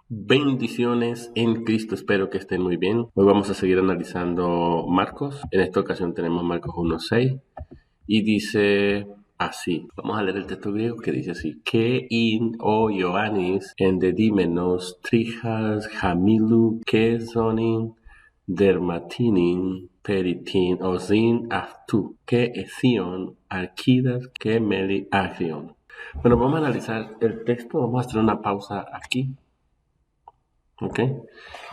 Bendiciones en Cristo, espero que estén muy bien. Hoy vamos a seguir analizando Marcos. En esta ocasión tenemos Marcos 1:6 y dice así. Vamos a leer el texto griego que dice así. Que in o Ioannis en dedimenos trijas hamilu que zonin dermatinin peritin osin aftu que ethion alquidas que meli agrion. Bueno, vamos a analizar el texto. Vamos a hacer una pausa aquí. ¿Ok?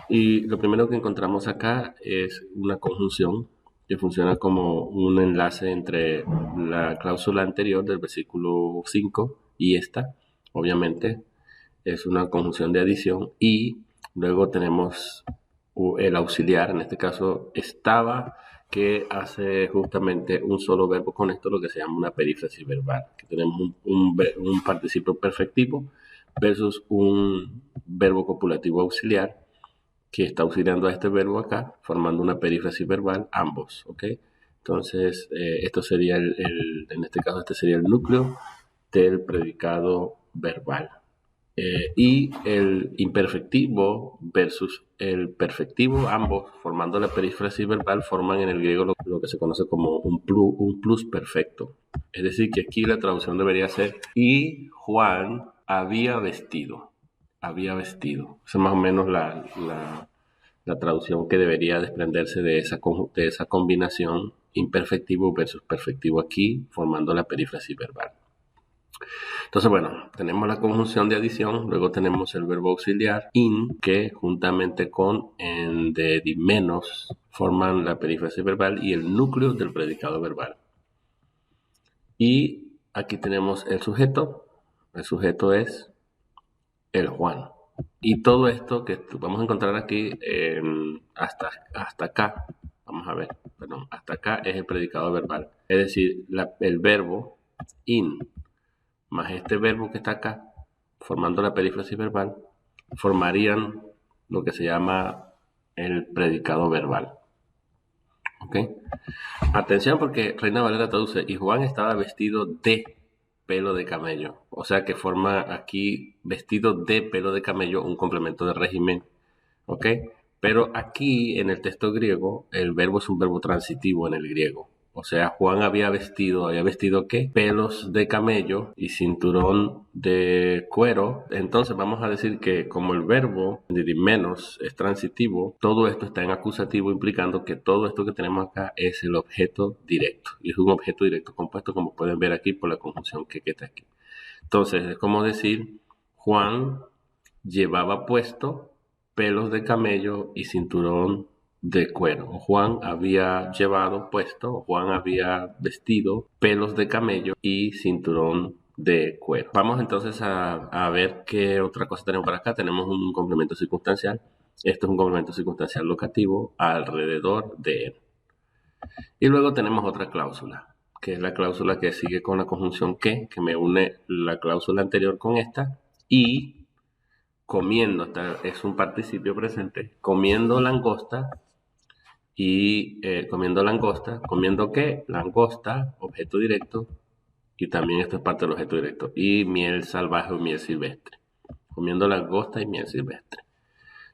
Y lo primero que encontramos acá es una conjunción que funciona como un enlace entre la cláusula anterior del versículo 5 y esta. Obviamente es una conjunción de adición y luego tenemos el auxiliar, en este caso estaba, que hace justamente un solo verbo con esto, lo que se llama una perífrasis verbal. Que tenemos un participio perfectivo versus un verbo copulativo auxiliar que está auxiliando a este verbo acá, formando una perífrasis verbal, ambos, ¿ok? Entonces, esto sería en este caso, este sería el núcleo del predicado verbal. Y el imperfectivo versus el perfectivo, ambos formando la perífrasis verbal, forman en el griego lo que se conoce como un plus perfecto. Es decir, que aquí la traducción debería ser y Juan había vestido. Había vestido. Esa es más o menos la traducción que debería desprenderse de esa combinación imperfectivo versus perfectivo aquí, formando la perífrasis verbal. Entonces, bueno, tenemos la conjunción de adición, luego tenemos el verbo auxiliar in, que juntamente con en de menos forman la perífrasis verbal y el núcleo del predicado verbal. Y aquí tenemos el sujeto es el Juan. Y todo esto que vamos a encontrar aquí hasta acá, vamos a ver, perdón, hasta acá es el predicado verbal. Es decir, el verbo in más este verbo que está acá, formando la perífrasis verbal, formarían lo que se llama el predicado verbal. ¿Ok? Atención porque Reina Valera traduce, y Juan estaba vestido de pelo de camello. O sea que forma aquí vestido de pelo de camello un complemento de régimen. ¿Ok? Pero aquí en el texto griego el verbo es un verbo transitivo en el griego. O sea, Juan había vestido ¿qué? Pelos de camello y cinturón de cuero. Entonces vamos a decir que como el verbo de menos es transitivo, todo esto está en acusativo, implicando que todo esto que tenemos acá es el objeto directo. Y es un objeto directo compuesto, como pueden ver aquí por la conjunción que está aquí. Entonces es como decir, Juan llevaba puesto pelos de camello y cinturón de cuero. Juan había llevado puesto, Juan había vestido pelos de camello y cinturón de cuero. Vamos entonces a ver qué otra cosa tenemos por acá. Tenemos un complemento circunstancial. Esto es un complemento circunstancial locativo alrededor de él. Y luego tenemos otra cláusula, que es la cláusula que sigue con la conjunción que me une la cláusula anterior con esta, y comiendo, es un participio presente, comiendo langosta y ¿comiendo qué? Langosta, objeto directo, y también esto es parte del objeto directo, y miel salvaje o miel silvestre, comiendo langosta y miel silvestre.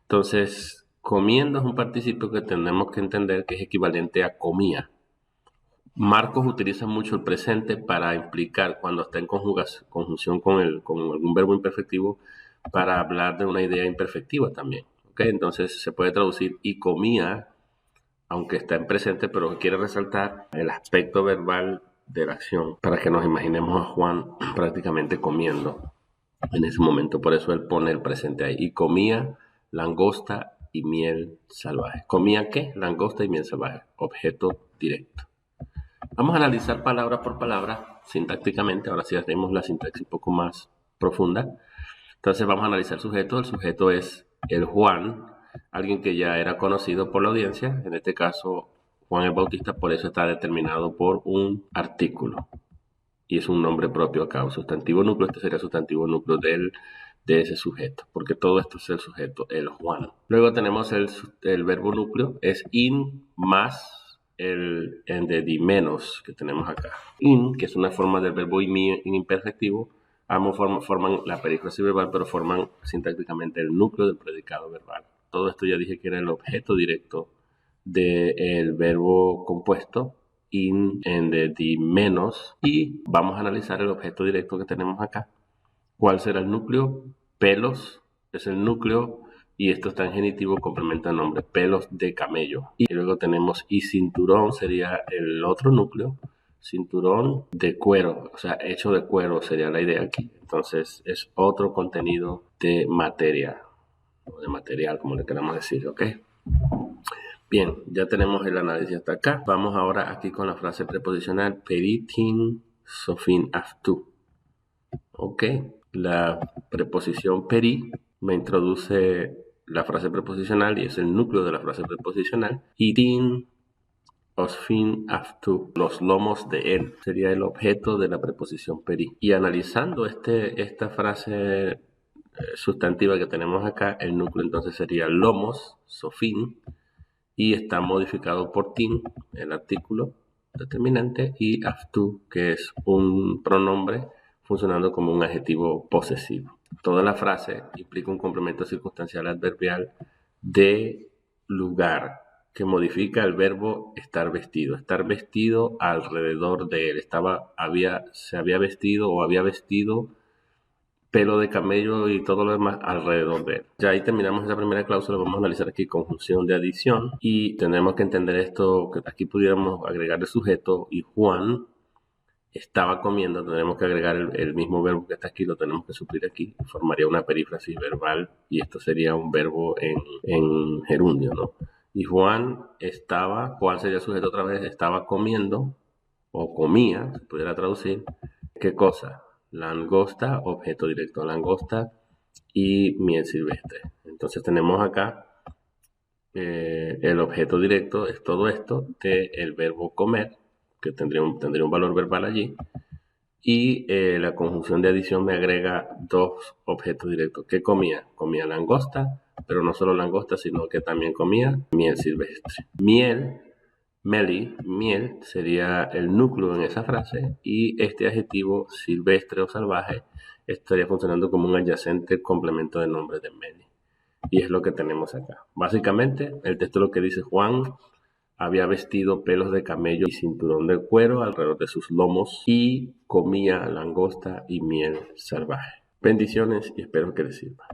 Entonces, comiendo es un participio que tenemos que entender que es equivalente a comía. Marcos utiliza mucho el presente para implicar cuando está en conjunción con algún verbo imperfectivo, para hablar de una idea imperfectiva también. ¿Okay? Entonces se puede traducir y comía, aunque está en presente, pero quiere resaltar el aspecto verbal de la acción para que nos imaginemos a Juan prácticamente comiendo en ese momento. Por eso él pone el presente ahí. Y comía langosta y miel salvaje. ¿Comía qué? Langosta y miel salvaje. Objeto directo. Vamos a analizar palabra por palabra sintácticamente. Ahora sí hacemos la sintaxis un poco más profunda. Entonces vamos a analizar el sujeto. El sujeto es el Juan, alguien que ya era conocido por la audiencia. En este caso, Juan el Bautista, por eso está determinado por un artículo. Y es un nombre propio acá, un sustantivo núcleo. Este sería el sustantivo núcleo de ese sujeto, porque todo esto es el sujeto, el Juan. Luego tenemos el verbo núcleo, es in más el en de di menos que tenemos acá. In, que es una forma del verbo imperfectivo, Ambos forman la perífrasis verbal, pero forman sintácticamente el núcleo del predicado verbal. Todo esto ya dije que era el objeto directo del verbo compuesto in, en, de, di, menos. Y vamos a analizar el objeto directo que tenemos acá. ¿Cuál será el núcleo? Pelos es el núcleo y esto está en genitivo, complementa el nombre, pelos de camello. Y luego tenemos y cinturón sería el otro núcleo, cinturón de cuero, o sea, hecho de cuero sería la idea aquí. Entonces es otro contenido de materia, o de material, como le queramos decir, ¿ok? Bien, ya tenemos el análisis hasta acá. Vamos ahora aquí con la frase preposicional peritin sofin aftu. Ok, la preposición peri me introduce la frase preposicional y es el núcleo de la frase preposicional. Y tin, osfin, aftu, los lomos de él, sería el objeto de la preposición peri. Y analizando esta frase sustantiva que tenemos acá, el núcleo entonces sería lomos, sofin, y está modificado por tin, el artículo determinante, y aftu, que es un pronombre funcionando como un adjetivo posesivo. Toda la frase implica un complemento circunstancial adverbial de lugar que modifica el verbo estar vestido. Estar vestido alrededor de él. Se había vestido o había vestido pelo de camello y todo lo demás alrededor de él. Ya ahí terminamos esa primera cláusula. Vamos a analizar aquí conjunción de adición y tenemos que entender esto, que aquí pudiéramos agregar el sujeto y Juan estaba comiendo, tenemos que agregar el mismo verbo que está aquí, lo tenemos que suplir aquí, formaría una perífrasis verbal y esto sería un verbo en gerundio, ¿no? Y Juan sería el sujeto otra vez, estaba comiendo o comía, se pudiera traducir, ¿qué cosa? Langosta, objeto directo, langosta y miel silvestre. Entonces tenemos acá el objeto directo, es todo esto del verbo comer, que tendría un valor verbal allí, y la conjunción de adición me agrega dos objetos directos. ¿Qué comía? Comía langosta, pero no solo langosta, sino que también comía miel silvestre. Miel sería el núcleo en esa frase y este adjetivo silvestre o salvaje estaría funcionando como un adyacente complemento de nombre de meli. Y es lo que tenemos acá. Básicamente, el texto lo que dice: Juan había vestido pelos de camello y cinturón de cuero alrededor de sus lomos y comía langosta y miel salvaje. Bendiciones y espero que les sirva.